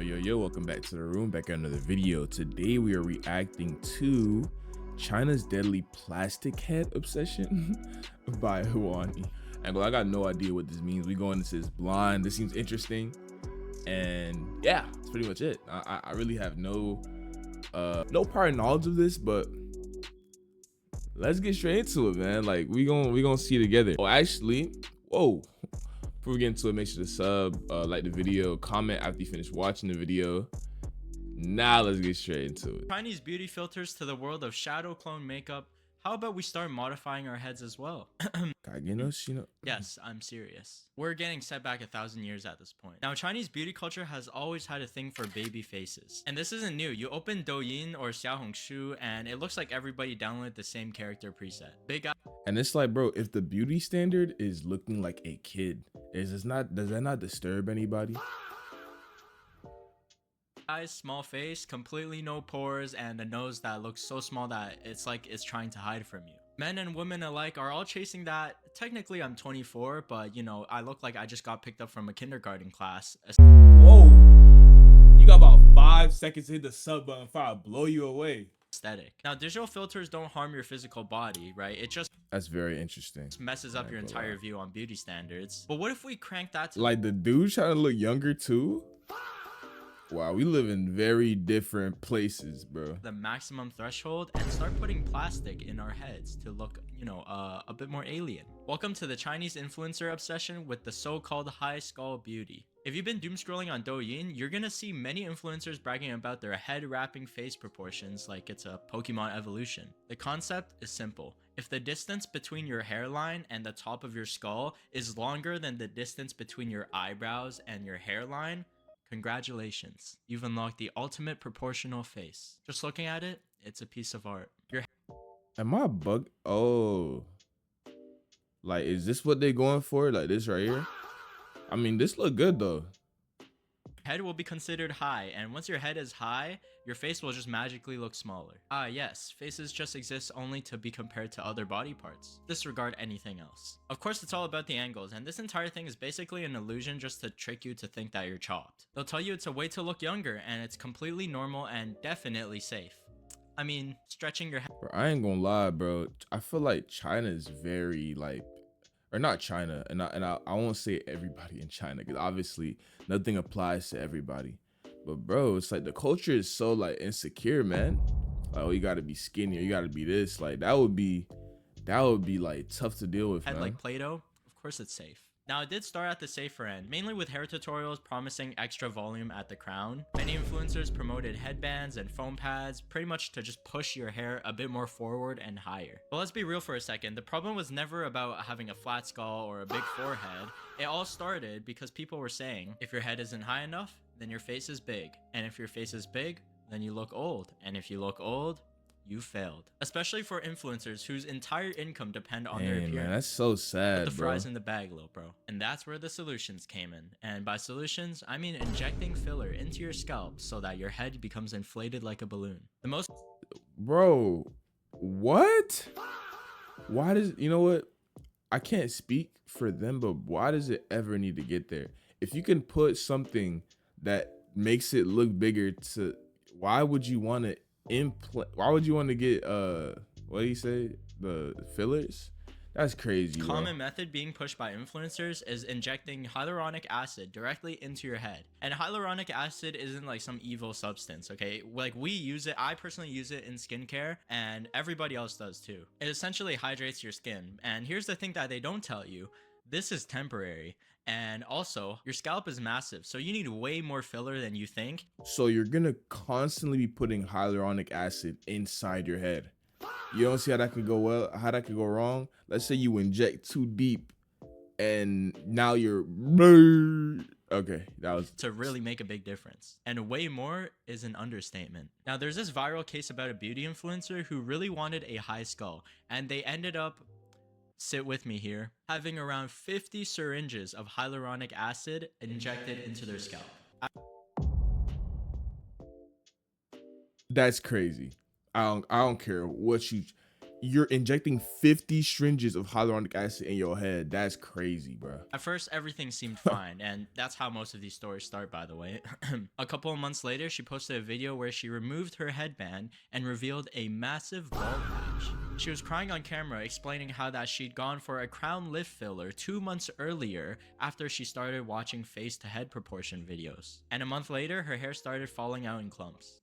Yo, welcome back to the room, back at another video. Today we are reacting to China's deadly plastic head obsession by Huani. And I got no idea what this means. We going into this blind. This seems interesting. And yeah, that's pretty much it. I really have no prior knowledge of this, but let's get straight into it, man. Like we gonna see together. Oh, actually, whoa. Before we get into it, make sure to sub, like the video, comment after you finish watching the video. Now let's get straight into it. Chinese beauty filters to the world of shadow clone makeup. How about we start modifying our heads as well? Yes, I'm serious. We're getting set back 1,000 years at this point. Now, Chinese beauty culture has always had a thing for baby faces. And this isn't new. You open Douyin or Xiaohongshu and it looks like everybody downloaded the same character preset. Big And it's like, bro, if the beauty standard is looking like a kid, does that not disturb anybody? eyes, small face, completely no pores, and a nose that looks so small that it's like it's trying to hide from you. Men and women alike are all chasing that. Technically, I'm 24, but you know, I look like I just got picked up from a kindergarten class. Whoa, you got about 5 seconds to hit the sub button before I blow you away. Aesthetic. Now, digital filters don't harm your physical body, right? It just That's very interesting. messes up your entire view on beauty standards. But what if we crank that to like the dude trying to look younger too? Wow, we live in very different places, bro. the maximum threshold and start putting plastic in our heads to look, you know, a bit more alien. Welcome to the Chinese influencer obsession with the so-called high skull beauty. If you've been doom scrolling on Douyin, you're gonna see many influencers bragging about their head wrapping face proportions like it's a Pokemon evolution. The concept is simple. If the distance between your hairline and the top of your skull is longer than the distance between your eyebrows and your hairline, congratulations, you've unlocked the ultimate proportional face. Just looking at it, it's a piece of art. Your Am I bug? Oh, like is this what they going for? Like this right here? I mean, this look good though. head will be considered high, and once your head is high, your face will just magically look smaller. Yes, faces just exist only to be compared to other body parts. Disregard anything else. Of course, it's all about the angles, and this entire thing is basically an illusion just to trick you to think that you're chopped. They'll tell you it's a way to look younger, and it's completely normal and definitely safe. I mean, stretching your head. Bro, I ain't gonna lie, bro. I feel like China is very like, or not China, and I won't say everybody in China because obviously nothing applies to everybody. But bro, it's like the culture is so like insecure, man. Like, oh, you gotta be skinny, or you gotta be this. Like that would be like tough to deal with, Head man. like Play-Doh, of course it's safe. Now, it did start at the safer end, mainly with hair tutorials promising extra volume at the crown. Many influencers promoted headbands and foam pads, pretty much to just push your hair a bit more forward and higher. But let's be real for a second, the problem was never about having a flat skull or a big forehead. It all started because people were saying, if your head isn't high enough, then your face is big. And if your face is big, then you look old. And if you look old, you failed. Especially for influencers whose entire income depend on their appearance. Man, that's so sad, Put the bro. fries in the bag, little bro. And that's where the solutions came in. And by solutions, I mean injecting filler into your scalp so that your head becomes inflated like a balloon. The most Bro, what? Why does, you know what? I can't speak for them, but why does it ever need to get there? If you can put something that makes it look bigger to, why would you want to implant? Why would you want to get what do you say, the fillers? That's crazy, bro. common method being pushed by influencers is injecting hyaluronic acid directly into your head. And hyaluronic acid isn't like some evil substance, okay? Like we use it, I personally use it in skincare and everybody else does too. It essentially hydrates your skin. And here's the thing that they don't tell you. This is temporary. And also, your scalp is massive, so you need way more filler than you think. So you're gonna constantly be putting hyaluronic acid inside your head. You don't see how that could go well, how that could go wrong. Let's say you inject too deep and now you're okay, that was To really make a big difference. And way more is an understatement. Now, there's this viral case about a beauty influencer who really wanted a high skull, and they ended up, sit with me here, having around 50 syringes of hyaluronic acid injected into their scalp. that's crazy. I don't care what you you're injecting 50 syringes of hyaluronic acid in your head. That's crazy, bro. At first, everything seemed fine, and that's how most of these stories start, by the way. A couple of months later, she posted a video where she removed her headband and revealed a massive bald patch. She was crying on camera, explaining how that she'd gone for a crown lift filler 2 months earlier after she started watching face to head proportion videos. And a month later, her hair started falling out in clumps.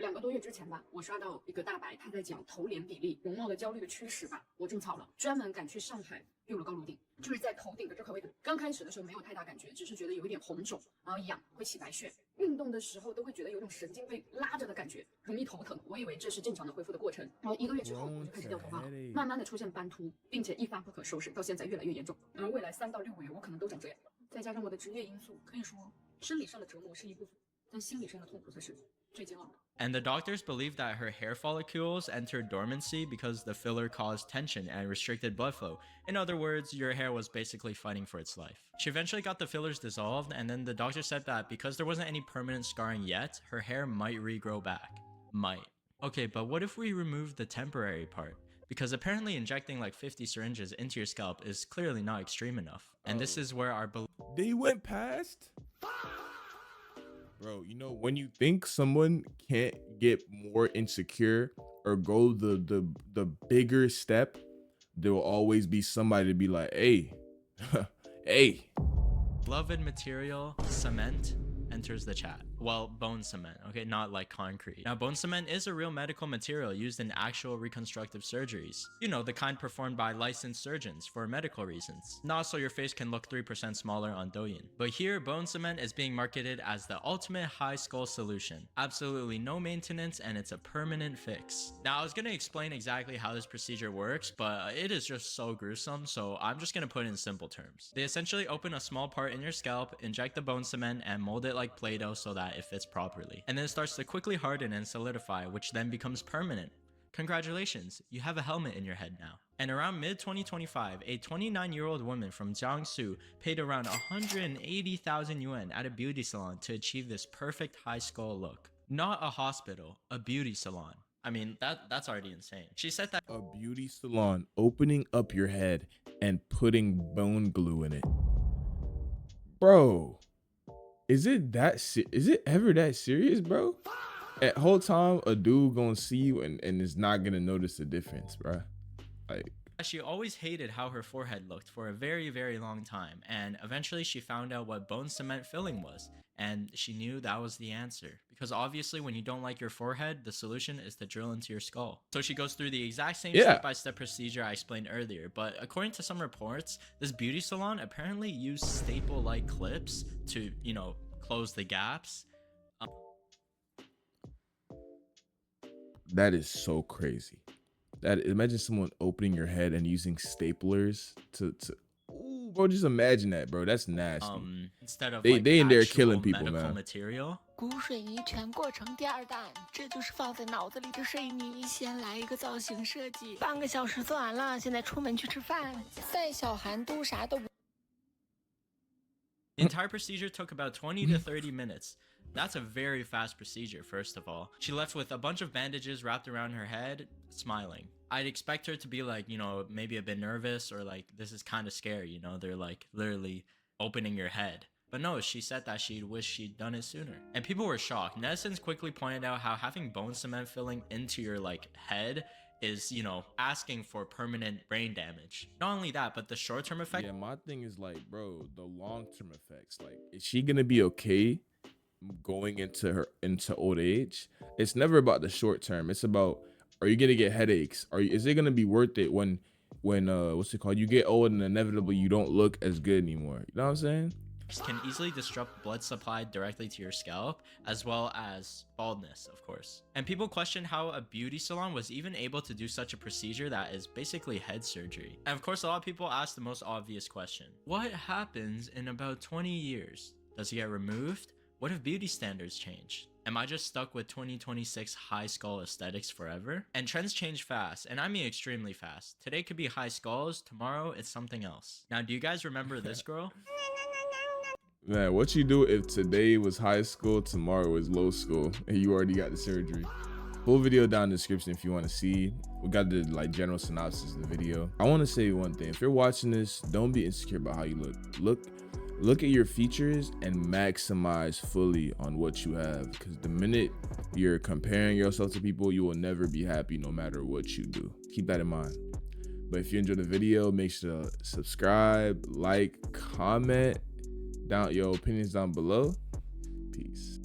2个多月之前吧，我刷到一个大白，他在讲头脸比例、容貌的焦虑的驱使吧，我种草了，专门赶去上海用了高颅顶，就是在头顶的这块位置。刚开始的时候没有太大感觉，只是觉得有一点红肿，然后痒，会起白屑。运动的时候都会觉得有种神经被拉着的感觉，容易头疼。我以为这是正常的恢复的过程，然后1个月之后我就开始掉头发了，慢慢的出现斑秃，并且一发不可收拾，到现在越来越严重。而未来3到6个月我可能都长这样。再加上我的职业因素，可以说生理上的折磨是一部分，但心理上的痛苦才是最煎熬的。 And the doctors believed that her hair follicles entered dormancy because the filler caused tension and restricted blood flow. In other words, your hair was basically fighting for its life. She eventually got the fillers dissolved, and then the doctor said that because there wasn't any permanent scarring yet, her hair might regrow back. Might. Okay, but what if we remove the temporary part? Because apparently injecting like 50 syringes into your scalp is clearly not extreme enough. And this is where our They went past? Bro, you know, when you think someone can't get more insecure or go the bigger step, there will always be somebody to be like, hey, hey. beloved material, cement, enters the chat. Well, bone cement, okay, not like concrete. Now, bone cement is a real medical material used in actual reconstructive surgeries. You know, the kind performed by licensed surgeons for medical reasons. Not so your face can look 3% smaller on Douyin. But here, bone cement is being marketed as the ultimate high skull solution. Absolutely no maintenance, and it's a permanent fix. Now, I was gonna explain exactly how this procedure works, but it is just so gruesome, so I'm just gonna put it in simple terms. They essentially open a small part in your scalp, inject the bone cement, and mold it like Play-Doh so that it fits properly. And then it starts to quickly harden and solidify, which then becomes permanent. Congratulations, you have a helmet in your head now. And around mid-2025, a 29-year-old woman from Jiangsu paid around 180,000 yuan at a beauty salon to achieve this perfect high skull look. Not a hospital, a beauty salon. I mean, that's already insane. She said that a beauty salon opening up your head and putting bone glue in it. Bro. Is it ever that serious, bro? At whole time, a dude gonna see you and is not gonna notice the difference, bro. Like, she always hated how her forehead looked for a very, very long time, and eventually she found out what bone cement filling was, and she knew that was the answer. Because obviously when you don't like your forehead, the solution is to drill into your skull. So she goes through the exact same step-by-step procedure I explained earlier, but according to some reports, this beauty salon apparently used staple-like clips to, you know, close the gaps. That is so crazy. Imagine someone opening your head and using staplers to ooh, bro, just imagine that, bro. That's nasty. Instead of they in there actual killing people, medical man. material. 骨水遗传过程第2弹，这就是放在脑子里的水泥。先来一个造型设计，半个小时做完了，现在出门去吃饭。在小韩都啥都不。 The entire procedure took about 20 to 30 minutes. That's a very fast procedure, first of all. She left with a bunch of bandages wrapped around her head, smiling. I'd expect her to be like, you know, maybe a bit nervous or like, this is kind of scary, you know, they're like literally opening your head. But no, she said that she'd wish she'd done it sooner. And people were shocked. Netizens quickly pointed out how having bone cement filling into your like head is, you know, asking for permanent brain damage. Not only that, but the short-term effect. Yeah, my thing is like, bro, the long-term effects. Like, is she gonna be okay going into old age? It's never about the short term. It's about, are you gonna get headaches? Is it gonna be worth it when what's it called? You get old and inevitably you don't look as good anymore. You know what I'm saying? Can easily disrupt blood supply directly to your scalp, as well as baldness, of course. And people question how a beauty salon was even able to do such a procedure that is basically head surgery. And of course, a lot of people ask the most obvious question. What happens in about 20 years? Does he get removed? What if beauty standards change? Am I just stuck with 2026 high skull aesthetics forever? And trends change fast, and I mean extremely fast. Today could be high skulls, tomorrow it's something else. Now, do you guys remember this girl? Man, what you do if today was high school, tomorrow was low school, and you already got the surgery? Full video down in the description if you want to see. We got the like general synopsis of the video. I want to say one thing. If you're watching this, don't be insecure about how you look at your features and maximize fully on what you have, because the minute you're comparing yourself to people, you will never be happy no matter what you do. Keep that in mind. But if you enjoyed the video, make sure to subscribe, like, comment down your opinions down below. Peace.